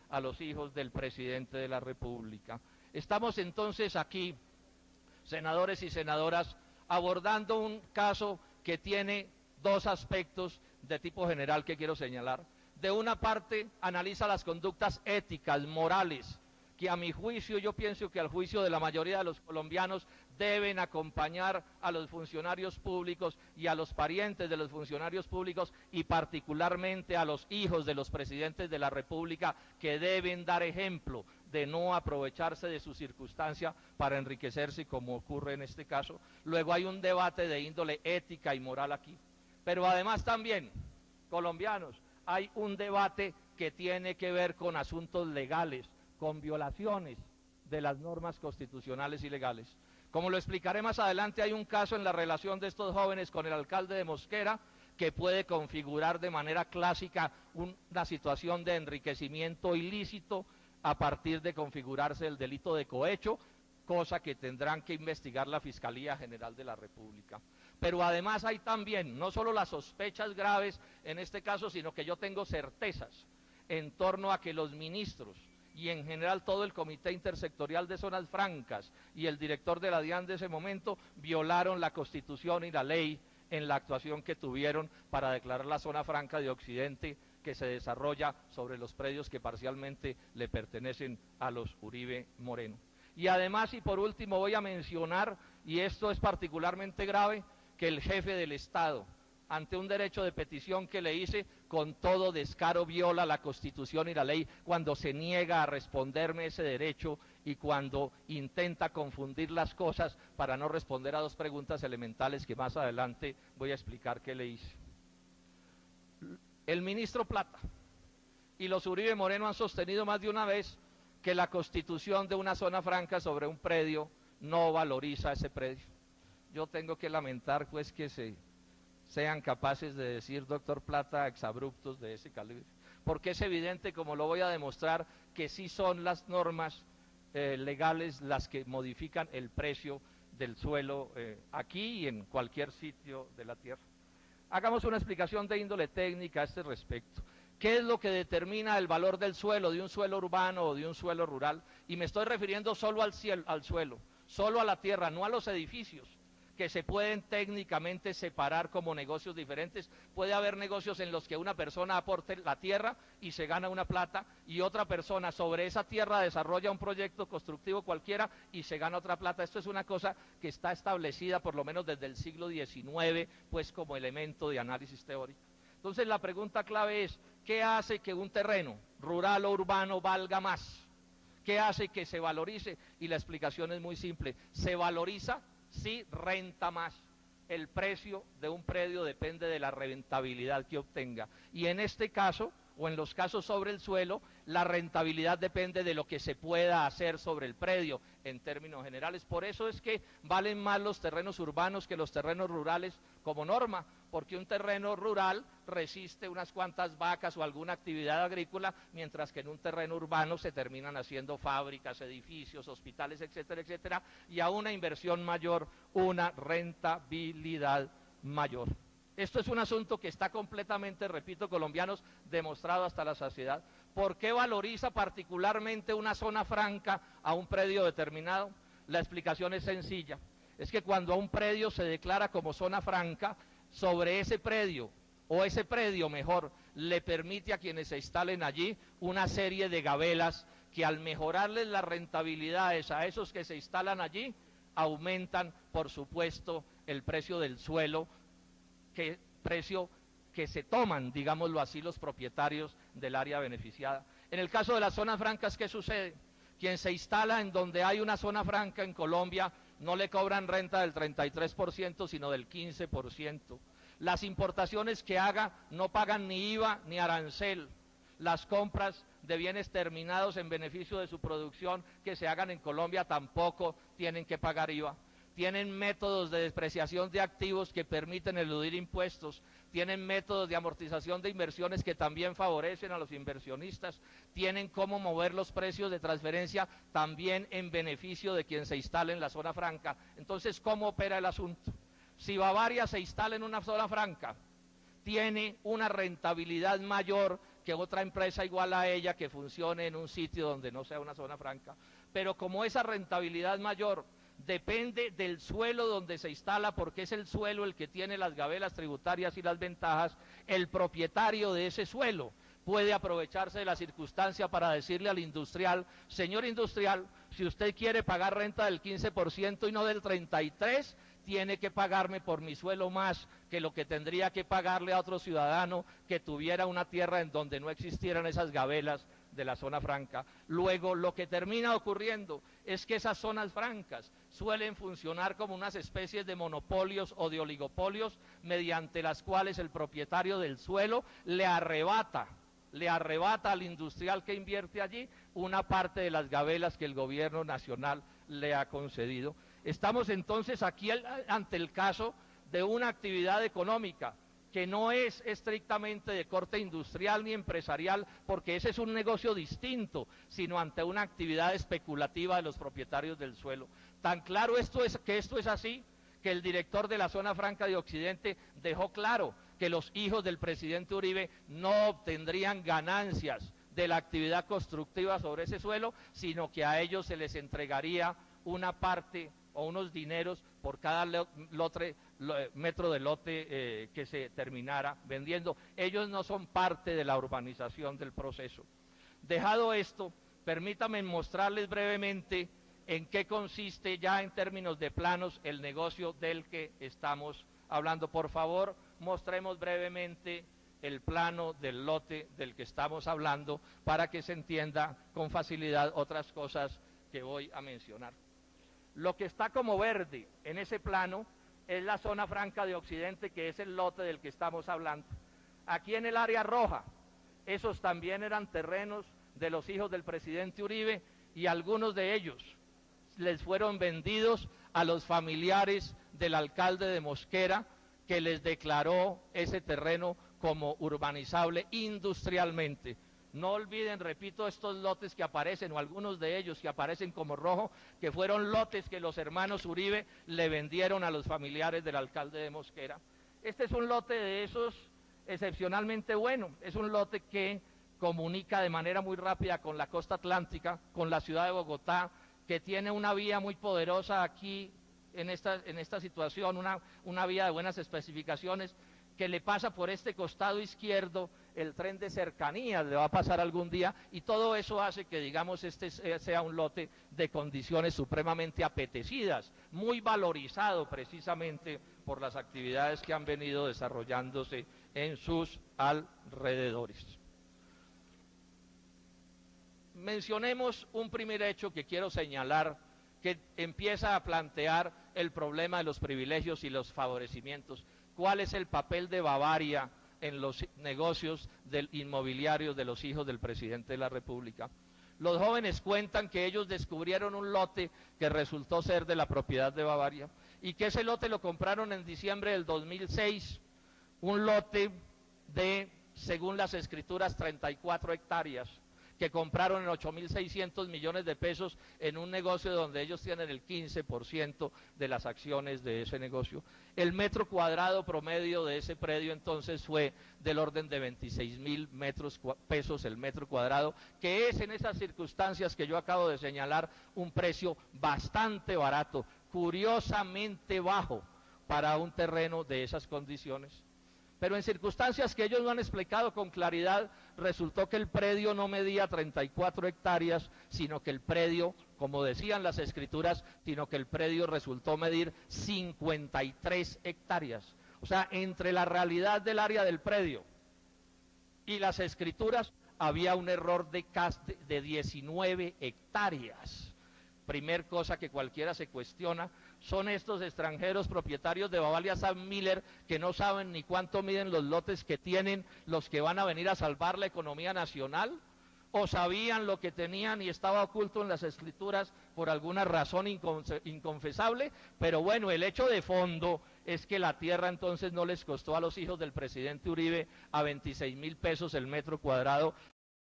a los hijos del presidente de la República. Estamos entonces aquí, senadores y senadoras, abordando un caso que tiene dos aspectos de tipo general que quiero señalar. De una parte, analiza las conductas éticas, morales, que a mi juicio, yo pienso que al juicio de la mayoría de los colombianos, deben acompañar a los funcionarios públicos y a los parientes de los funcionarios públicos y particularmente a los hijos de los presidentes de la República, que deben dar ejemplo de no aprovecharse de su circunstancia para enriquecerse, como ocurre en este caso. Luego hay un debate de índole ética y moral aquí. Pero además también, colombianos, hay un debate que tiene que ver con asuntos legales, con violaciones de las normas constitucionales y legales. Como lo explicaré más adelante, hay un caso en la relación de estos jóvenes con el alcalde de Mosquera que puede configurar de manera clásica una situación de enriquecimiento ilícito a partir de configurarse el delito de cohecho, cosa que tendrán que investigar la Fiscalía General de la República. Pero además hay también, no solo las sospechas graves en este caso, sino que yo tengo certezas en torno a que los ministros y en general todo el Comité Intersectorial de Zonas Francas y el director de la DIAN de ese momento violaron la Constitución y la ley en la actuación que tuvieron para declarar la zona franca de Occidente, que se desarrolla sobre los predios que parcialmente le pertenecen a los Uribe Moreno. Y además, y por último, voy a mencionar, y esto es particularmente grave, que el jefe del Estado, ante un derecho de petición que le hice, con todo descaro viola la Constitución y la ley cuando se niega a responderme ese derecho y cuando intenta confundir las cosas para no responder a dos preguntas elementales que más adelante voy a explicar qué le hice. El ministro Plata y los Uribe Moreno han sostenido más de una vez que la constitución de una zona franca sobre un predio no valoriza ese predio. Yo tengo que lamentar pues que sean capaces de decir, doctor Plata, exabruptos de ese calibre, porque es evidente, como lo voy a demostrar, que sí son las normas legales las que modifican el precio del suelo aquí y en cualquier sitio de la tierra. Hagamos una explicación de índole técnica a este respecto. ¿Qué es lo que determina el valor del suelo, de un suelo urbano o de un suelo rural? Y me estoy refiriendo solo al suelo, solo a la tierra, no a los edificios, que se pueden técnicamente separar como negocios diferentes. Puede haber negocios en los que una persona aporte la tierra y se gana una plata, y otra persona sobre esa tierra desarrolla un proyecto constructivo cualquiera y se gana otra plata. Esto es una cosa que está establecida por lo menos desde el siglo XIX, pues como elemento de análisis teórico. Entonces la pregunta clave es, ¿qué hace que un terreno, rural o urbano, valga más? ¿Qué hace que se valorice? Y la explicación es muy simple, se valoriza si renta más. El precio de un predio depende de la rentabilidad que obtenga. Y en este caso, o en los casos sobre el suelo, la rentabilidad depende de lo que se pueda hacer sobre el predio, en términos generales. Por eso es que valen más los terrenos urbanos que los terrenos rurales como norma, porque un terreno rural resiste unas cuantas vacas o alguna actividad agrícola, mientras que en un terreno urbano se terminan haciendo fábricas, edificios, hospitales, etcétera, etcétera, y a una inversión mayor, una rentabilidad mayor. Esto es un asunto que está completamente, repito, colombianos, demostrado hasta la saciedad. ¿Por qué valoriza particularmente una zona franca a un predio determinado? La explicación es sencilla. Es que cuando a un predio se declara como zona franca, sobre ese predio, o ese predio mejor, le permite a quienes se instalen allí una serie de gabelas que al mejorarles las rentabilidades a esos que se instalan allí, aumentan, por supuesto, el precio del suelo, precio que se toman, digámoslo así, los propietarios del área beneficiada. En el caso de las zonas francas, ¿qué sucede? Quien se instala en donde hay una zona franca en Colombia no le cobran renta del 33%, sino del 15%. Las importaciones que haga no pagan ni IVA ni arancel. Las compras de bienes terminados en beneficio de su producción que se hagan en Colombia tampoco tienen que pagar IVA. Tienen métodos de depreciación de activos que permiten eludir impuestos, tienen métodos de amortización de inversiones que también favorecen a los inversionistas, tienen cómo mover los precios de transferencia también en beneficio de quien se instale en la zona franca. Entonces, ¿cómo opera el asunto? Si Bavaria se instala en una zona franca, tiene una rentabilidad mayor que otra empresa igual a ella que funcione en un sitio donde no sea una zona franca. Pero como esa rentabilidad mayor depende del suelo donde se instala, porque es el suelo el que tiene las gabelas tributarias y las ventajas, el propietario de ese suelo puede aprovecharse de la circunstancia para decirle al industrial: señor industrial, si usted quiere pagar renta del 15% y no del 33%, tiene que pagarme por mi suelo más que lo que tendría que pagarle a otro ciudadano que tuviera una tierra en donde no existieran esas gabelas de la zona franca. Luego, lo que termina ocurriendo es que esas zonas francas suelen funcionar como unas especies de monopolios o de oligopolios, mediante las cuales el propietario del suelo le arrebata al industrial que invierte allí una parte de las gabelas que el gobierno nacional le ha concedido. Estamos entonces aquí ante el caso de una actividad económica que no es estrictamente de corte industrial ni empresarial, porque ese es un negocio distinto, sino ante una actividad especulativa de los propietarios del suelo. Tan claro que esto es así, que el director de la zona franca de Occidente dejó claro que los hijos del presidente Uribe no obtendrían ganancias de la actividad constructiva sobre ese suelo, sino que a ellos se les entregaría una parte o unos dineros por cada metro de lote que se terminara vendiendo. Ellos no son parte de la urbanización del proceso. Dejado esto, permítanme mostrarles brevemente en qué consiste ya en términos de planos el negocio del que estamos hablando. Por favor, mostremos brevemente el plano del lote del que estamos hablando para que se entienda con facilidad otras cosas que voy a mencionar. Lo que está como verde en ese plano es la zona franca de Occidente, que es el lote del que estamos hablando. Aquí en el área roja, esos también eran terrenos de los hijos del presidente Uribe, y algunos de ellos les fueron vendidos a los familiares del alcalde de Mosquera, que les declaró ese terreno como urbanizable industrialmente. No olviden, repito, estos lotes que aparecen, o algunos de ellos que aparecen como rojo, que fueron lotes que los hermanos Uribe le vendieron a los familiares del alcalde de Mosquera. Este es un lote de esos excepcionalmente bueno, es un lote que comunica de manera muy rápida con la costa atlántica, con la ciudad de Bogotá, que tiene una vía muy poderosa aquí en esta situación, una vía de buenas especificaciones, que le pasa por este costado izquierdo el tren de cercanías, le va a pasar algún día, y todo eso hace que, digamos, este sea un lote de condiciones supremamente apetecidas, muy valorizado precisamente por las actividades que han venido desarrollándose en sus alrededores. Mencionemos un primer hecho que quiero señalar, que empieza a plantear el problema de los privilegios y los favorecimientos. ¿Cuál es el papel de Bavaria en los negocios inmobiliarios de los hijos del presidente de la República? Los jóvenes cuentan que ellos descubrieron un lote que resultó ser de la propiedad de Bavaria, y que ese lote lo compraron en diciembre del 2006, un lote de, según las escrituras, 34 hectáreas, que compraron en 8.600 millones de pesos en un negocio donde ellos tienen el 15% de las acciones de ese negocio. El metro cuadrado promedio de ese predio entonces fue del orden de 26.000 pesos el metro cuadrado, que es, en esas circunstancias que yo acabo de señalar, un precio bastante barato, curiosamente bajo para un terreno de esas condiciones. Pero en circunstancias que ellos no han explicado con claridad, resultó que el predio no medía 34 hectáreas, sino que el predio, como decían las escrituras, sino que el predio resultó medir 53 hectáreas. O sea, entre la realidad del área del predio y las escrituras había un error de 19 hectáreas. Primer cosa que cualquiera se cuestiona, son estos extranjeros propietarios de Bavaria Sam Miller, que no saben ni cuánto miden los lotes que tienen los que van a venir a salvar la economía nacional, o sabían lo que tenían y estaba oculto en las escrituras por alguna razón inconfesable. Pero bueno, el hecho de fondo es que la tierra entonces no les costó a los hijos del presidente Uribe a 26.000 pesos el metro cuadrado,